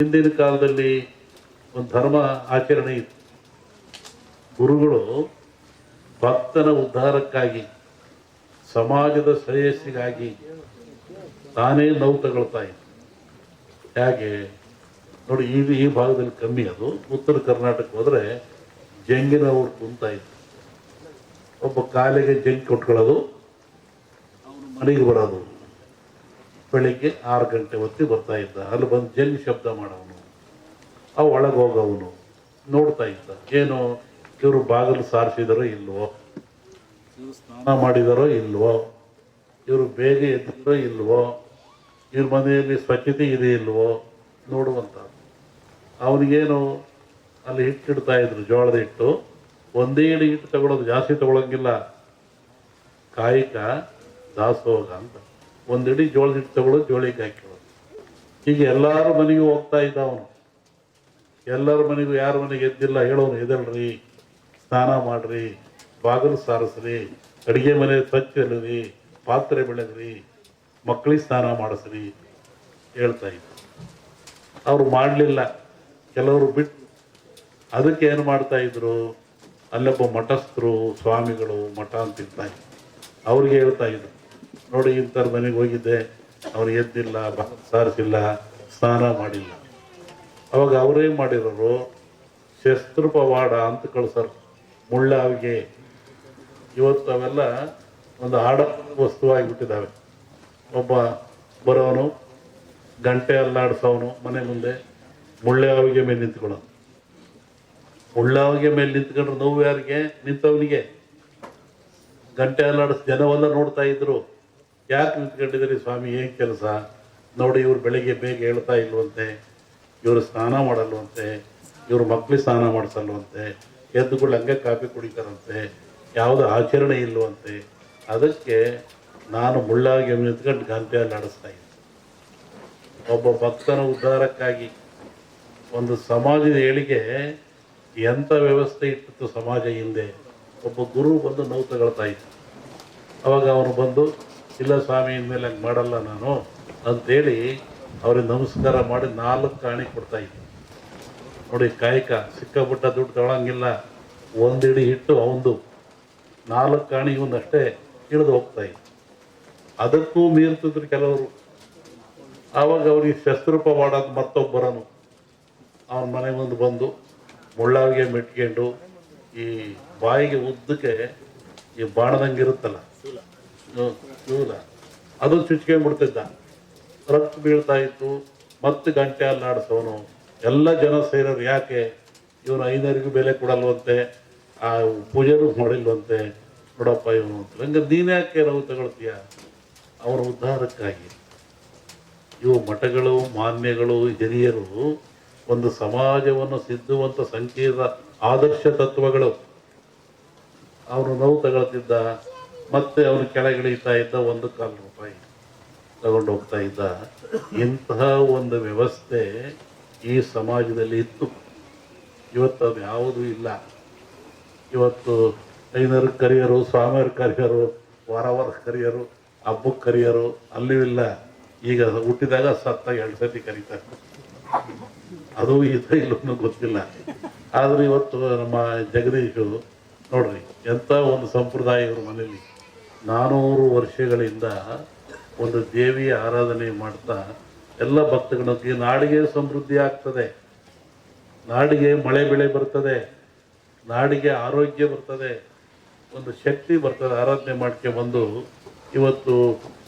ಹಿಂದಿನ ಕಾಲದಲ್ಲಿ ಒಂದು ಧರ್ಮ ಆಚರಣೆ ಇತ್ತು. ಗುರುಗಳು ಭಕ್ತನ ಉದ್ಧಾರಕ್ಕಾಗಿ, ಸಮಾಜದ ಶ್ರೇಯಸ್ಸಿಗಾಗಿ ತಾನೇ ನೋವು ತಗೊಳ್ತಾ ಇತ್ತು. ಹೇಗೆ ನೋಡಿ, ಈ ಭಾಗದಲ್ಲಿ ಕಮ್ಮಿ. ಅದು ಉತ್ತರ ಕರ್ನಾಟಕ ಹೋದರೆ ಜಂಗಿನವ್ರು ಕುಂತ ಇತ್ತು. ಒಬ್ಬ ಕಾಲಿಗೆ ಜಂಗಿ ಕೊಟ್ಕೊಳ್ಳೋದು, ಅವನು ಮನೆಗೆ ಬರೋದು. ಬೆಳಿಗ್ಗೆ 6 ಗಂಟೆ ಹೊತ್ತಿ ಬರ್ತಾ ಇದ್ದ. ಅಲ್ಲಿ ಬಂದು ಜಂಗಿ ಶಬ್ದ ಮಾಡೋವನು, ಒಳಗೆ ಹೋಗೋವನು ನೋಡ್ತಾ ಇದ್ದ. ಏನು ಇವರು ಬಾಗಿಲು ಸಾರಿಸಿದಾರೋ ಇಲ್ವೋ, ಇವರು ಸ್ನಾನ ಮಾಡಿದಾರೋ ಇಲ್ವೋ, ಇವರು ಬೇಗ ಎದ್ದಿರೋ ಇಲ್ವೋ, ಇವ್ರ ಮನೆಯಲ್ಲಿ ಸ್ವಚ್ಛತೆ ಇದೆ ಇಲ್ವೋ ನೋಡುವಂತ. ಅವನಿಗೇನು ಅಲ್ಲಿ ಹಿಟ್ಟಿಡ್ತಾ ಇದ್ರು, ಜೋಳದ ಹಿಟ್ಟು. ಒಂದೇ ಹಿಟ್ಟು ತಗೊಳ್ಳೋದು, ಜಾಸ್ತಿ ತಗೊಳಂಗಿಲ್ಲ. ಕಾಯಿಕ ದಾಸೋಗ ಅಂತ ಒಂದಿಡಿ ಜೋಳದ ಹಿಟ್ಟು ತಗೊಳ್ಳೋದು, ಜೋಳಿಗೆ ಹಾಕಿರೋದು. ಹೀಗೆ ಎಲ್ಲರ ಮನೆಗೂ ಹೋಗ್ತಾ ಇದ್ದ ಅವನು. ಎಲ್ಲರ ಮನೆಗೂ, ಯಾರ ಮನೆಗೆ ಎದ್ದಿಲ್ಲ ಹೇಳೋನು, ಎದಲ್ರಿ, ಸ್ನಾನ ಮಾಡ್ರಿ, ಬಾಗಿಲು ಸಾರಿಸ್ರಿ, ಅಡುಗೆ ಮನೆ ಸ್ವಚ್ಛ ಇಲ್ಲರಿ, ಪಾತ್ರೆ ಬೆಳೆದ್ರಿ, ಮಕ್ಕಳಿಗೆ ಸ್ನಾನ ಮಾಡಿಸ್ರಿ ಹೇಳ್ತಾ ಇದ್ರು. ಅವರು ಮಾಡಲಿಲ್ಲ, ಕೆಲವರು ಬಿಟ್ಟು. ಅದಕ್ಕೆ ಏನು ಮಾಡ್ತಾ ಇದ್ರು, ಅಲ್ಲೊಬ್ಬ ಮಠಸ್ಥರು, ಸ್ವಾಮಿಗಳು, ಮಠ ಅಂತಿರ್ತಾ ಇದ್ರು. ಅವ್ರಿಗೆ ಹೇಳ್ತಾ ಇದ್ರು, ನೋಡಿ ಇಂಥರ ಮನೆಗೆ ಹೋಗಿದ್ದೆ, ಅವ್ರು ಎದ್ದಿಲ್ಲ, ಸಾರಿಸಿಲ್ಲ, ಸ್ನಾನ ಮಾಡಿಲ್ಲ. ಅವಾಗ ಅವರೇನು ಮಾಡಿರೋರು, ಶಸ್ತ್ರ ಪವಾಡ ಅಂತ ಕಳ್ಸರು, ಮುಳ್ಳಾವಿಗೆ. ಇವತ್ತು ಅವೆಲ್ಲ ಒಂದು ವಸ್ತುವಾಗಿಬಿಟ್ಟಿದ್ದಾವೆ. ಒಬ್ಬ ಬರೋನು, ಗಂಟೆ ಅಲ್ಲಾಡಿಸೋನು, ಮನೆ ಮುಂದೆ ಮುಳ್ಳಾವಿಗೆ ಮೇಲೆ ನಿಂತ್ಕೊಳ್ಳೋನು. ಮುಳ್ಳಾವಿಗೆ ಮೇಲೆ ನಿಂತ್ಕೊಂಡ್ರೆ ನೋವು ಯಾರಿಗೆ? ನಿಂತವನಿಗೆ. ಗಂಟೆ ಅಲ್ಲಾಡಿಸ್ ಜನವೆಲ್ಲ ನೋಡ್ತಾ ಇದ್ರು. ಯಾಕೆ ನಿಂತ್ಕೊಂಡಿದ್ದೀರಿ ಸ್ವಾಮಿ, ಏನು ಕೆಲಸ? ನೋಡಿ, ಇವ್ರು ಬೆಳಿಗ್ಗೆ ಬೇಗ ಹೇಳ್ತಾ ಇಲ್ವಂತೆ, ಇವರು ಸ್ನಾನ ಮಾಡಲ್ವಂತೆ, ಇವ್ರ ಮಕ್ಳಿಗೆ ಸ್ನಾನ ಮಾಡಿಸಲ್ವಂತೆ, ಎದ್ದುಗಳು ಹಂಗೆ ಕಾಫಿ ಕುಡಿತಾರಂತೆ, ಯಾವುದೋ ಆಚರಣೆ ಇಲ್ವಂತೆ. ಅದಕ್ಕೆ ನಾನು ಮುಳ್ಳಾಗಿ ನಿಂತ್ಕೊಂಡು ಗಂಟೆಯಲ್ಲಿ ಆಡಿಸ್ತಾ ಇದ್ದೆ. ಒಬ್ಬ ಭಕ್ತನ ಉದ್ಧಾರಕ್ಕಾಗಿ, ಒಂದು ಸಮಾಜದ ಏಳಿಗೆ ಎಂಥ ವ್ಯವಸ್ಥೆ ಇಟ್ಟಿತ್ತು ಸಮಾಜ ಹಿಂದೆ. ಒಬ್ಬ ಗುರು ಬಂದು ನೋವು ತಗೊಳ್ತಾ ಇದ್ದ. ಅವಾಗ ಅವನು ಬಂದು, ಇಲ್ಲ ಸ್ವಾಮಿ, ಇನ್ಮೇಲೆ ಹಂಗೆ ಮಾಡಲ್ಲ ನಾನು ಅಂತೇಳಿ ಅವ್ರಿಗೆ ನಮಸ್ಕಾರ ಮಾಡಿ 4 ಕಾಣಿ ಕೊಡ್ತಾ ಇದ್ದ. ನೋಡಿ, ಕಾಯಕ ಸಿಕ್ಕಾಪಟ್ಟ ದುಡ್ಡು ತಗೊಳಂಗಿಲ್ಲ. ಒಂದಿಡಿ ಹಿಟ್ಟು ಅವಂದು, 4 ಕಾಣಿ ಇವನಷ್ಟೇ ಇಳಿದು ಹೋಗ್ತಾ ಇದ್ದ. ಅದಕ್ಕೂ ಮೀರ್ತಿದ್ರು ಕೆಲವರು. ಆವಾಗ ಅವ್ರಿಗೆ ಶಸ್ತ್ರೂಪ ಮಾಡೋದು ಮತ್ತೊಬ್ಬರನು ಅವನ ಮನೆ ಮುಂದೆ ಬಂದು ಮುಳ್ಳಾವಿಗೆ ಮೆಟ್ಕೊಂಡು, ಈ ಬಾಯಿಗೆ ಉದ್ದಕ್ಕೆ ಈ ಬಾಣದಂಗಿರುತ್ತಲ್ಲ ಶೂಲ, ಅದು ಚುಚ್ಕೊಂಡ್ಬಿಡ್ತಿದ್ದ. ರಕ್ತ ಬೀಳ್ತಾ ಇತ್ತು. ಮತ್ತೆ ಗಂಟೆ ಅಲ್ಲಾಡಿಸೋನು. ಎಲ್ಲ ಜನ ಸೇರೋರು, ಯಾಕೆ ಇವನು 5ನರಿಗೂ ಬೆಲೆ ಕೊಡಲ್ವಂತೆ, ಆ ಪೂಜೆನೂ ಮಾಡಿಲ್ವಂತೆ, ನೋಡಪ್ಪ ಇವನು ಅಂತ. ಹಂಗೆ ನೀನು ಯಾಕೆ ನೋವು ತಗೊಳ್ತೀಯ? ಅವರ ಉದ್ಧಾರಕ್ಕಾಗಿ. ಇವು ಮಠಗಳು, ಮಾನ್ಯಗಳು, ಹಿರಿಯರು ಒಂದು ಸಮಾಜವನ್ನು ಸಿದ್ಧುವಂಥ ಸಂಕೀರ್ಣ ಆದರ್ಶ ತತ್ವಗಳು. ಅವನು ನೋವು ತಗೊಳ್ತಿದ್ದ, ಮತ್ತೆ ಅವನು ಕೆಳಗಿಳಿತಾ ಇದ್ದ, 1 ಕಾಲು ರೂಪಾಯಿ ತಗೊಂಡು ಹೋಗ್ತಾ ಇದ್ದ. ಇಂತಹ ಒಂದು ವ್ಯವಸ್ಥೆ ಈ ಸಮಾಜದಲ್ಲಿ ಇತ್ತು. ಇವತ್ತು ಅದು ಯಾವುದೂ ಇಲ್ಲ. ಇವತ್ತು 5ನರಿಗೆ ಕರಿಯರು, ಸ್ವಾಮಿಯವ್ರಿಗೆ ಕರಿಯರು, ವಾರ ಕರಿಯರು, ಹಬ್ಬಕ್ಕೆ ಕರಿಯರು, ಅಲ್ಲೂ ಇಲ್ಲ. ಈಗ ಹುಟ್ಟಿದಾಗ ಸತ್ತಾಗ 2 ಸತಿ ಕರೀತಾರೆ. ಅದು ಇದೆ ಇಲ್ಲೂ ಗೊತ್ತಿಲ್ಲ. ಆದ್ರೆ ಇವತ್ತು ನಮ್ಮ ಜಗದೀಶು ನೋಡ್ರಿ, ಎಂಥ ಒಂದು ಸಂಪ್ರದಾಯ ಇವ್ರ ಮನೇಲಿ 400 ವರ್ಷಗಳಿಂದ ಒಂದು ದೇವಿಯ ಆರಾಧನೆ ಮಾಡ್ತಾ ಎಲ್ಲ ಭಕ್ತಗಳಿಗೆ ನಾಡಿಗೆ ಸಮೃದ್ಧಿ ಆಗ್ತದೆ, ನಾಡಿಗೆ ಮಳೆ ಬೆಳೆ ಬರ್ತದೆ, ನಾಡಿಗೆ ಆರೋಗ್ಯ ಬರ್ತದೆ, ಒಂದು ಶಕ್ತಿ ಬರ್ತದೆ. ಆರಾಧನೆ ಮಾಡ್ಕೊಂಡ್ಬಂದು ಇವತ್ತು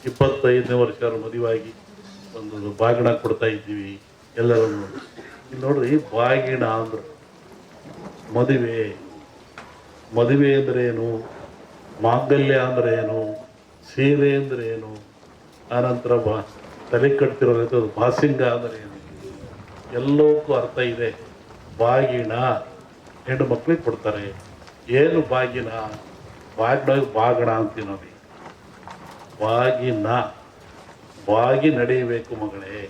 25ನೇ ವರ್ಷ ಮದುವಾಗಿ ಒಂದು ಬಾಗಿಣ ಕೊಡ್ತಾ ಇದ್ದೀವಿ ಎಲ್ಲರೂ. ಇಲ್ಲಿ ನೋಡ್ರಿ, ಬಾಗಿಣ ಅಂದ್ರೆ ಮದುವೆ. ಮದುವೆ ಅಂದರೆ ಏನು, ಮಾಂಗಲ್ಯ ಅಂದರೆ ಏನು, ಸೀರೆ ಅಂದರೆ ಏನು, ಆನಂತರ ತಲೆ ಕಟ್ತಿರೋದು ಬಾಸಿಂಗ ಅಂದರೆ ಏನು, ಎಲ್ಲವಕ್ಕೂ ಅರ್ಥ ಇದೆ. ಬಾಗಿಣ ಹೆಣ್ಣು ಮಕ್ಕಳಿಗೆ ಕೊಡ್ತಾರೆ. ಏನು ಬಾಗಿನ? ಬಾಗಣ ಅಂತೀವಿ ನೋಡಿ. ಬಾಗಿನ, ಬಾಗಿ ನಡೆಯಬೇಕು ಮಗಳೇ.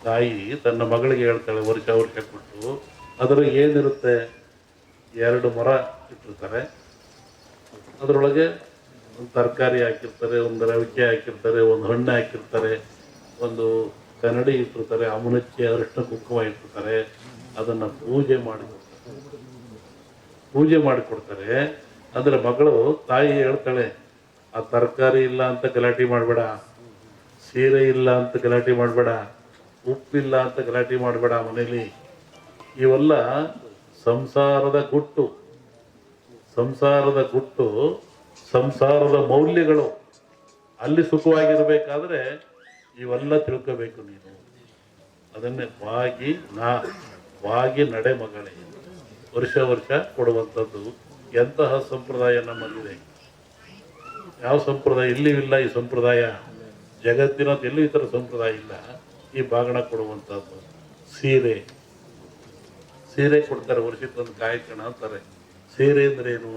ತಾಯಿ ತನ್ನ ಮಗಳಿಗೆ ಹೇಳ್ತಾಳೆ, ವರ್ಷ ಕೊಟ್ಟು. ಅದರಲ್ಲಿ ಏನಿರುತ್ತೆ? 2 ಮರ ಇಟ್ಟಿರ್ತಾರೆ, ಅದರೊಳಗೆ ಒಂದು ತರಕಾರಿ ಹಾಕಿರ್ತಾರೆ, ಒಂದು ರವಿಕೆ ಹಾಕಿರ್ತಾರೆ, ಒಂದು ಹಣ್ಣು ಹಾಕಿರ್ತಾರೆ, ಒಂದು ಕನ್ನಡಿ ಇಟ್ಟಿರ್ತಾರೆ, ಅಮುನಚ್ಚಿ ಅರಿಶಿನ ಕುಂಕುಮ ಇಟ್ಟಿರ್ತಾರೆ, ಅದನ್ನು ಪೂಜೆ ಮಾಡಿಕೊಡ್ತಾರೆ. ಅಂದರೆ ಮಗಳು ತಾಯಿ ಹೇಳ್ತಾಳೆ, ಆ ತರಕಾರಿ ಇಲ್ಲ ಅಂತ ಗಲಾಟೆ ಮಾಡಬೇಡ, ಸೀರೆ ಇಲ್ಲ ಅಂತ ಗಲಾಟೆ ಮಾಡಬೇಡ, ಉಪ್ಪಿಲ್ಲ ಅಂತ ಗಲಾಟೆ ಮಾಡಬೇಡ ಮನೇಲಿ. ಇವೆಲ್ಲ ಸಂಸಾರದ ಗುಟ್ಟು, ಸಂಸಾರದ ಮೌಲ್ಯಗಳು. ಅಲ್ಲಿ ಸುಖವಾಗಿರಬೇಕಾದ್ರೆ ಇವೆಲ್ಲ ತಿಳ್ಕೋಬೇಕು ನೀನು. ಅದನ್ನೇ ವಾಗಿ ನಡೆ ಮಗಳೇ, ವರ್ಷ ಕೊಡುವಂಥದ್ದು. ಎಂತಹ ಸಂಪ್ರದಾಯ ನಮ್ಮಲ್ಲಿದೆ! ಯಾವ ಸಂಪ್ರದಾಯ ಇಲ್ಲಿವಿಲ್ಲ. ಈ ಸಂಪ್ರದಾಯ ಜಗತ್ತಿನ ಎಲ್ಲೂ ಈ ಥರ ಸಂಪ್ರದಾಯ ಇಲ್ಲ. ಈ ಬಾಗಣ ಕೊಡುವಂಥದ್ದು. ಸೀರೆ ಕೊಡ್ತಾರೆ, ವರ್ಷಕ್ಕೊಂದು ಕಾಯ್ಕಣ ಅಂತಾರೆ. ಸೀರೆ ಅಂದ್ರೇನು?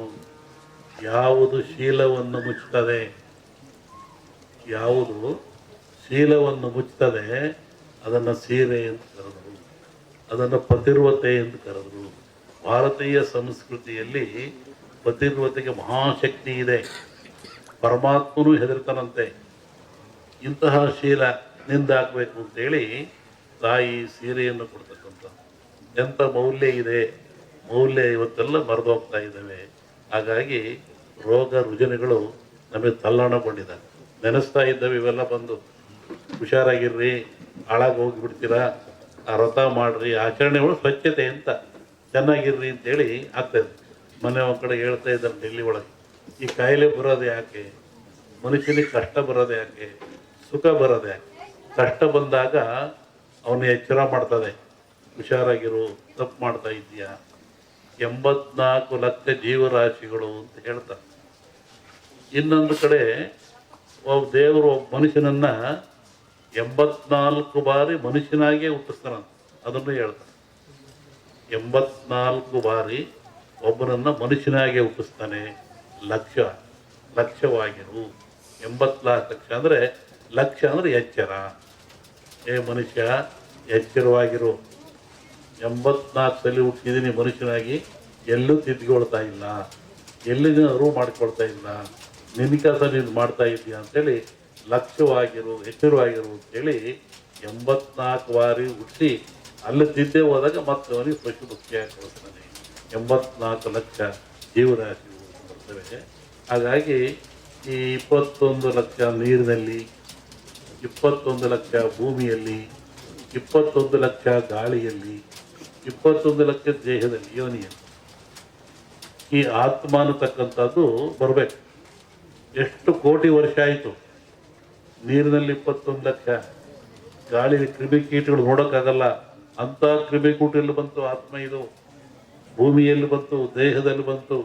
ಯಾವುದು ಶೀಲವನ್ನು ಮುಚ್ಚುತ್ತದೆ ಅದನ್ನು ಸೀರೆ ಅಂತ ಕರೆದರು, ಅದನ್ನು ಪತಿರ್ವತೆ ಎಂದು ಕರೆದರು. ಭಾರತೀಯ ಸಂಸ್ಕೃತಿಯಲ್ಲಿ ಪತಿರ್ವತೆಗೆ ಮಹಾಶಕ್ತಿ ಇದೆ. ಪರಮಾತ್ಮನೂ ಹೆದರ್ತಾನಂತೆ. ಇಂತಹ ಶೀಲ ನಿಂದಾಕಬೇಕು ಅಂತೇಳಿ ತಾಯಿ ಸೀರೆಯನ್ನು ಕೊಡ್ತಕ್ಕಂಥ ಎಂಥ ಮೌಲ್ಯ ಇದೆ. ಮೌಲ್ಯ ಇವತ್ತೆಲ್ಲ ಮರೆದೋಗ್ತಾ ಇದ್ದಾವೆ. ಹಾಗಾಗಿ ರೋಗ ರುಜಿನಗಳು ನಮಗೆ ತಲ್ಲಣಗೊಂಡಿದ್ದಾವೆ. ನೆನೆಸ್ತಾ ಇದ್ದಾವೆ ಇವೆಲ್ಲ ಬಂದು. ಹುಷಾರಾಗಿರ್ರಿ, ಹಾಳಾಗಿ ಹೋಗಿಬಿಡ್ತೀರಾ, ಆ ವ್ರತ ಮಾಡ್ರಿ, ಆಚರಣೆಗಳು ಸ್ವಚ್ಛತೆ ಅಂತ ಚೆನ್ನಾಗಿರ್ರಿ ಅಂತೇಳಿ ಆಗ್ತಾಯಿದೆ. ಮನೆ ಒಂದು ಕಡೆ ಹೇಳ್ತಾ ಇದ್ದಾರೆ ಡೆಲ್ಲಿ ಒಳಗೆ, ಈ ಕಾಯಿಲೆ ಬರೋದು ಯಾಕೆ? ಮನುಷ್ಯನಿಗೆ ಕಷ್ಟ ಬರೋದು ಯಾಕೆ? ಸುಖ ಬರೋದು ಯಾಕೆ? ಕಷ್ಟ ಬಂದಾಗ ಅವನು ಎಚ್ಚರ ಮಾಡ್ತದೆ, ಹುಷಾರಾಗಿರು, ತಪ್ಪು ಮಾಡ್ತಾ ಇದೆಯಾ. 84 ಲಕ್ಷ ಜೀವರಾಶಿಗಳು ಅಂತ ಹೇಳ್ತಾರೆ. ಇನ್ನೊಂದು ಕಡೆ ದೇವರು ಒಬ್ಬ ಮನುಷ್ಯನನ್ನ 84 ಬಾರಿ ಮನುಷ್ಯನಾಗಿಯೇ ಹುಟ್ಟಿಸ್ತಾನಂತ. ಅದನ್ನು ಹೇಳ್ತಾನೆ. 84 ಬಾರಿ ಒಬ್ಬನನ್ನ ಮನುಷ್ಯನಾಗೆ ಹುಟ್ಟಿಸ್ತಾನೆ. ಲಕ್ಷವಾಗಿರು. 84 ಲಕ್ಷ ಅಂದರೆ, ಲಕ್ಷ ಅಂದರೆ ಎಚ್ಚರ. ಮನುಷ್ಯ ಎಚ್ಚರವಾಗಿರು. 84 ಸಲ ಹುಟ್ಟಿದ್ದೀನಿ ಮನುಷ್ಯನಾಗಿ, ಎಲ್ಲೂ ತಿದ್ಕೊಳ್ತಾ ಇಲ್ಲ, ಎಲ್ಲಿನ ಅರಿವು ಮಾಡ್ಕೊಳ್ತಾ ಇಲ್ಲ, ನಿನ್ನ ಕೆಲಸ ನೀನು ಮಾಡ್ತಾ ಇದ್ದೀಯ ಅಂತೇಳಿ ಲಕ್ಷ್ಯವಾಗಿರು, ಎಚ್ಚರವಾಗಿರು ಅಂತೇಳಿ 84 ಬಾರಿ ಹುಟ್ಟಿಸಿ ಅಲ್ಲಿ ತಿದ್ದೆ ಹೋದಾಗ ಮತ್ತೆ ಅವನಿಗೆ ಪಶು ಮುಖ್ಯಾಗಿ ಕೊಡ್ತಾನೆ. 84 ಲಕ್ಷ ಜೀವರಾಶಿಗಳು ಬರ್ತವೆ. ಹಾಗಾಗಿ ಈ 21 ಲಕ್ಷ ನೀರಿನಲ್ಲಿ, 21 ಲಕ್ಷ ಭೂಮಿಯಲ್ಲಿ, 21 ಲಕ್ಷ ಗಾಳಿಯಲ್ಲಿ, 21 ಲಕ್ಷ ದೇಹದಲ್ಲಿ, ಯೋನಿಯಲ್ಲಿ ಈ ಆತ್ಮ ಅನ್ನತಕ್ಕಂಥದ್ದು ಬರಬೇಕು. ಎಷ್ಟು ಕೋಟಿ ವರ್ಷ ಆಯಿತು. ನೀರಿನಲ್ಲಿ 21 ಲಕ್ಷ, ಗಾಳಿ ಕ್ರಿಮಿಕೀಟಗಳು ನೋಡೋಕ್ಕಾಗಲ್ಲ ಅಂಥ ಕ್ರಿಮಿಕೀಟ ಎಲ್ಲಿ ಬಂತು? ಆತ್ಮ ಇದು ಭೂಮಿಯಲ್ಲಿ ಬಂತು, ದೇಹದಲ್ಲಿ ಬಂತು.